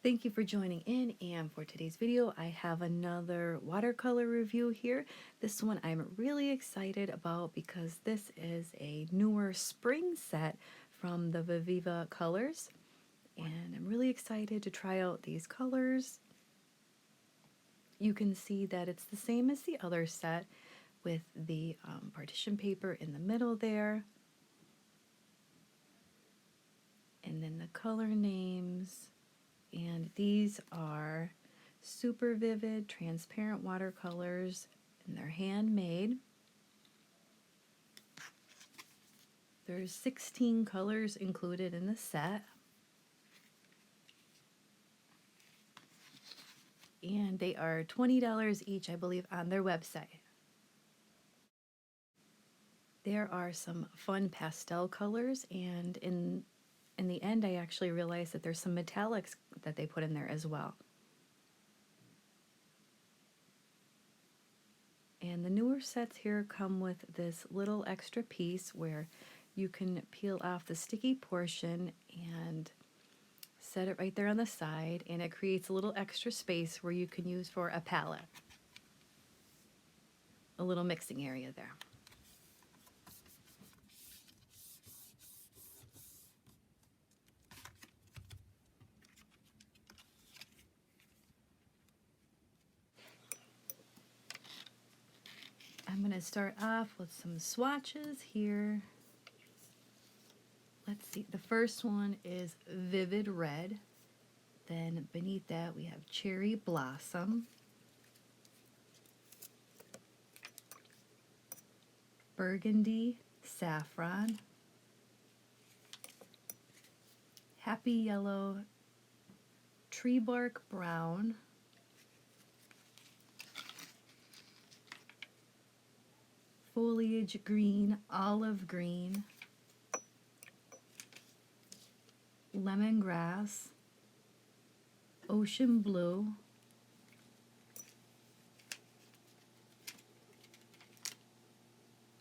Thank you for joining in, and for today's video I have another watercolor review here. This one I'm really excited about because this is a newer spring set from the Viviva Colors, and I'm really excited to try out these colors. You can see that it's the same as the other set with the partition paper in the middle there, and then the color names. And these are super vivid, transparent watercolors, and they're handmade. There's 16 colors included in the set. And they are $20 each, I believe, on their website. There are some fun pastel colors, and in the end I actually realized that there's some metallics that they put in there as well. And the newer sets here come with this little extra piece where you can peel off the sticky portion and set it right there on the side, and it creates a little extra space where you can use for a palette, a little mixing area there. I'm going to start off with some swatches here. Let's see, the first one is Vivid Red. Then beneath that we have Cherry Blossom, Burgundy Saffron, Happy Yellow, Tree Bark Brown, Foliage Green, Olive Green, Lemongrass, Ocean Blue,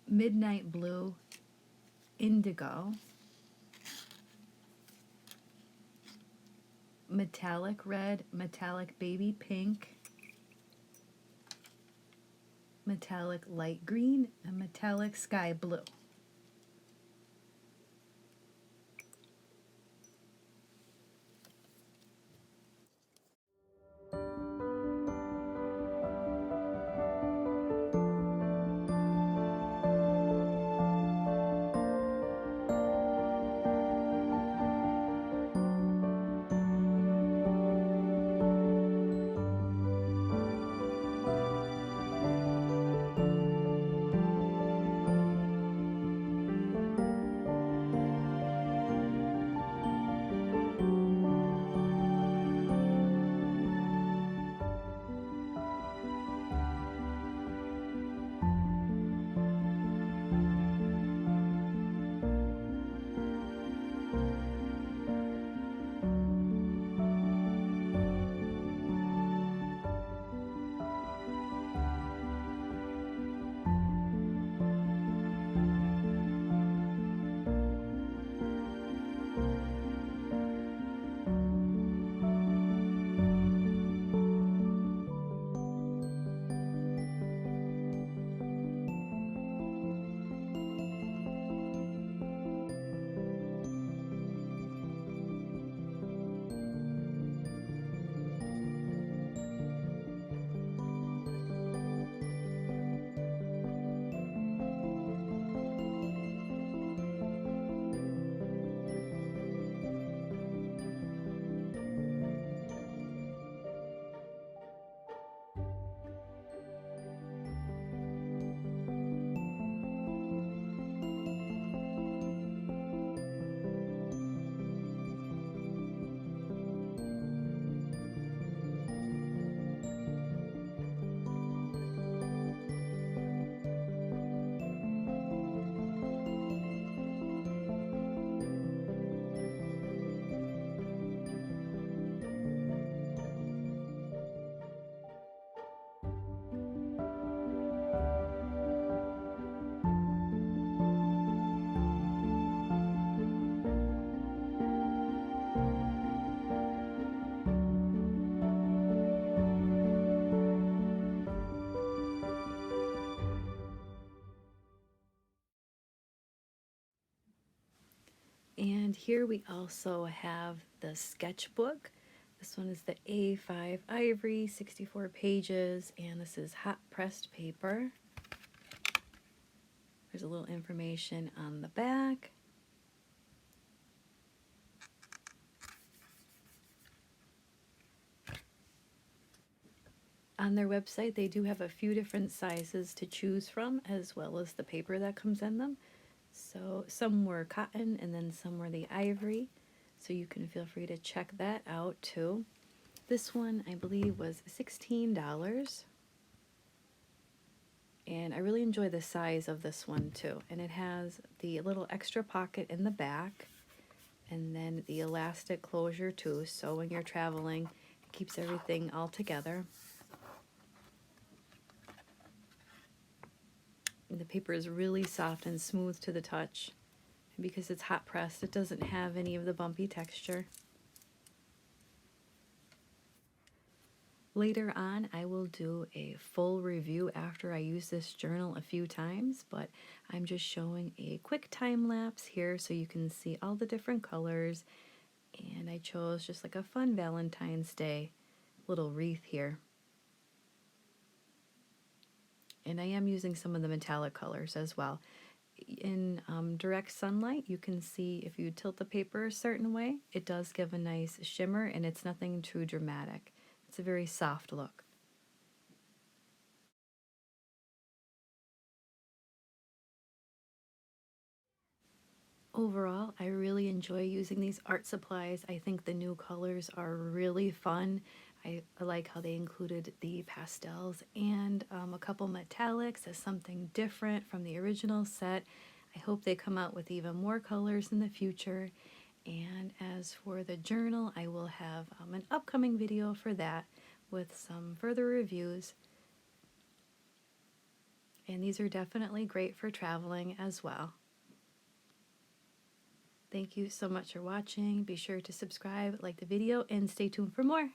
Midnight Blue, Indigo, Metallic Red, Metallic Baby Pink, Metallic Light Green, and Metallic Sky Blue. And here we also have the sketchbook. This one is the A5 Ivory, 64 pages, and this is hot pressed paper. There's a little information on the back. On their website, they do have a few different sizes to choose from, as well as the paper that comes in them. So some were cotton and then some were the ivory. So you can feel free to check that out too. This one, I believe, was $16. And I really enjoy the size of this one too. And it has the little extra pocket in the back and then the elastic closure too. So when you're traveling, it keeps everything all together. And the paper is really soft and smooth to the touch. And because it's hot pressed, it doesn't have any of the bumpy texture. Later on, I will do a full review after I use this journal a few times, but I'm just showing a quick time lapse here so you can see all the different colors. And I chose just like a fun Valentine's Day little wreath here. And I am using some of the metallic colors as well. In direct sunlight, you can see if you tilt the paper a certain way, it does give a nice shimmer, and it's nothing too dramatic. It's a very soft look. Overall, I really enjoy using these art supplies. I think the new colors are really fun. I like how they included the pastels and a couple metallics as something different from the original set. I hope they come out with even more colors in the future. And as for the journal, I will have an upcoming video for that with some further reviews. And these are definitely great for traveling as well. Thank you so much for watching. Be sure to subscribe, like the video, and stay tuned for more.